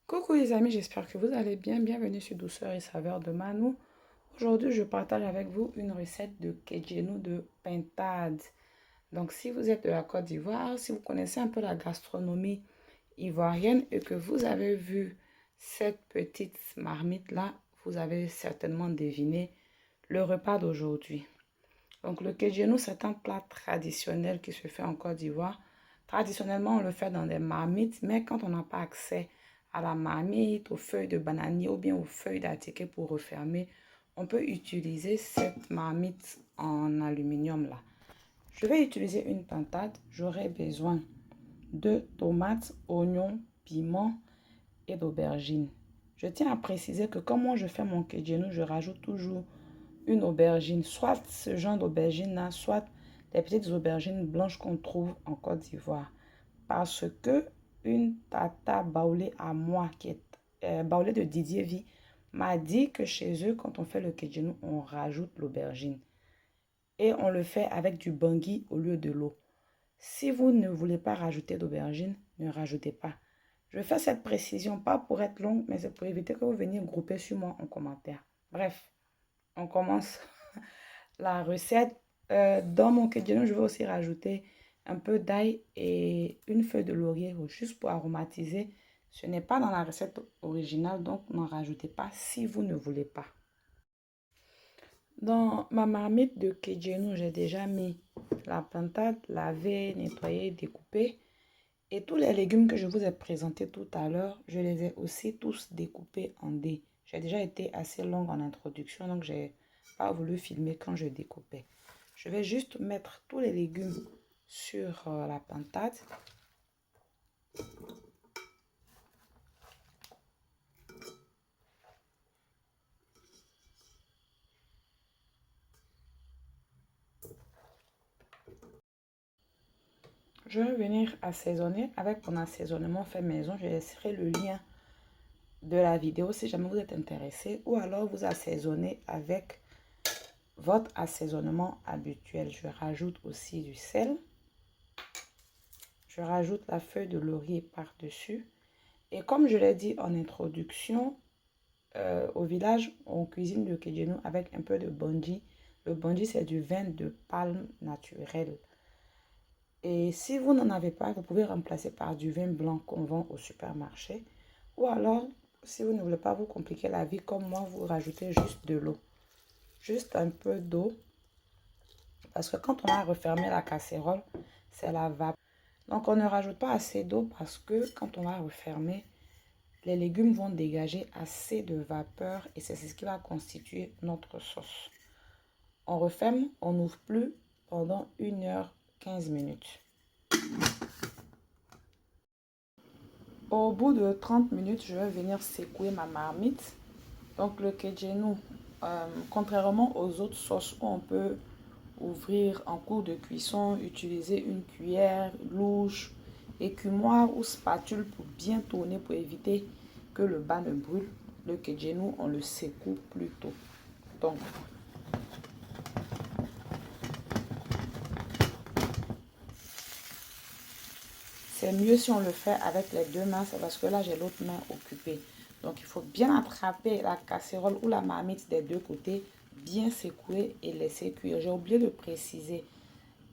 Coucou les amis, j'espère que vous allez bien. Bienvenue sur Douceur et Saveur de Manou. Aujourd'hui, je partage avec vous une recette de kedjenou de pintade. Donc, si vous êtes de la Côte d'Ivoire, si vous connaissez un peu la gastronomie ivoirienne et que vous avez vu cette petite marmite-là, vous avez certainement deviné le repas d'aujourd'hui. Donc, le kedjenou, c'est un plat traditionnel qui se fait en Côte d'Ivoire. Traditionnellement, on le fait dans des marmites, mais quand on n'a pas accès à la marmite, aux feuilles de bananier ou bien aux feuilles d'artiquet pour refermer, on peut utiliser cette marmite en aluminium là. Je vais utiliser une pintade. J'aurai besoin de tomates, oignons, piments et d'aubergines. Je tiens à préciser que comme moi je fais mon kedjenou, je rajoute toujours une aubergine, soit ce genre d'aubergine là, soit les petites aubergines blanches qu'on trouve en Côte d'Ivoire. Parce que une tata baoulée à moi, qui est baoulée de Didier Vie, m'a dit que chez eux, quand on fait le kedjenou, on rajoute l'aubergine. Et on le fait avec du bangui au lieu de l'eau. Si vous ne voulez pas rajouter d'aubergine, ne rajoutez pas. Je fais cette précision, pas pour être longue, mais c'est pour éviter que vous veniez grouper sur moi en commentaire. Bref, on commence la recette. Dans mon kedjenou, je vais aussi rajouter un peu d'ail et une feuille de laurier juste pour aromatiser. Ce n'est pas dans la recette originale, donc n'en rajoutez pas si vous ne voulez pas. Dans ma marmite de kedjenou, j'ai déjà mis la pintade lavée, nettoyée, découpée. Et tous les légumes que je vous ai présentés tout à l'heure, je les ai aussi tous découpés en dés. J'ai déjà été assez longue en introduction, donc je n'ai pas voulu filmer quand je découpais. Je vais juste mettre tous les légumes sur la pintade. Je vais venir assaisonner avec mon assaisonnement fait maison. Je laisserai le lien de la vidéo si jamais vous êtes intéressé, ou alors vous assaisonnez avec votre assaisonnement habituel. Je rajoute aussi du sel. Je rajoute la feuille de laurier par-dessus. Et comme je l'ai dit en introduction, au village, on cuisine le kedjenou avec un peu de bondi. Le bondi, c'est du vin de palme naturel. Et si vous n'en avez pas, vous pouvez remplacer par du vin blanc qu'on vend au supermarché. Ou alors, si vous ne voulez pas vous compliquer la vie comme moi, vous rajoutez juste de l'eau. Juste un peu d'eau. Parce que quand on a refermé la casserole, c'est la vapeur. Donc, on ne rajoute pas assez d'eau parce que quand on va refermer, les légumes vont dégager assez de vapeur et c'est ce qui va constituer notre sauce. On referme, on n'ouvre plus pendant 1h15 minutes. Au bout de 30 minutes, je vais venir secouer ma marmite. Donc le kedjenou, contrairement aux autres sauces où on peut ouvrir en cours de cuisson, utiliser une cuillère, louche, écumoire ou spatule pour bien tourner pour éviter que le bas ne brûle. Le kedjenou, on le secoue plutôt. Donc, c'est mieux si on le fait avec les deux mains, c'est parce que là j'ai l'autre main occupée. Donc il faut bien attraper la casserole ou la marmite des deux côtés, bien secouer et laisser cuire. J'ai oublié de préciser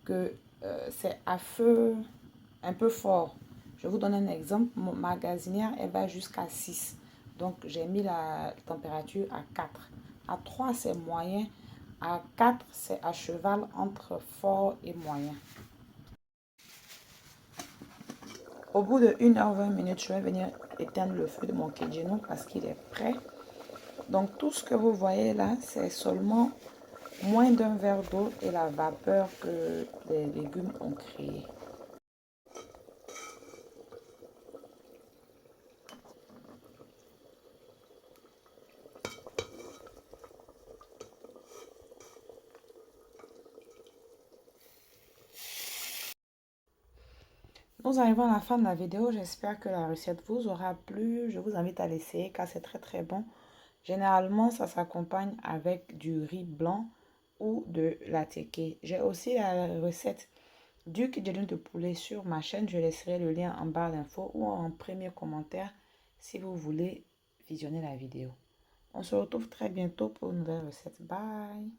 que c'est à feu un peu fort. Je vous donne un exemple. Ma gazinière, elle va jusqu'à 6. Donc j'ai mis la température à 4. À 3, c'est moyen. À 4, c'est à cheval entre fort et moyen. Au bout de 1h20 minutes, je vais venir éteindre le feu de mon kedjenou parce qu'il est prêt. Donc tout ce que vous voyez là, c'est seulement moins d'un verre d'eau et la vapeur que les légumes ont créé. Nous arrivons à la fin de la vidéo. J'espère que la recette vous aura plu. Je vous invite à l'essayer car c'est très très bon. Généralement, ça s'accompagne avec du riz blanc ou de la teke. J'ai aussi la recette du kidjenu de poulet sur ma chaîne. Je laisserai le lien en barre d'infos ou en premier commentaire si vous voulez visionner la vidéo. On se retrouve très bientôt pour une nouvelle recette. Bye!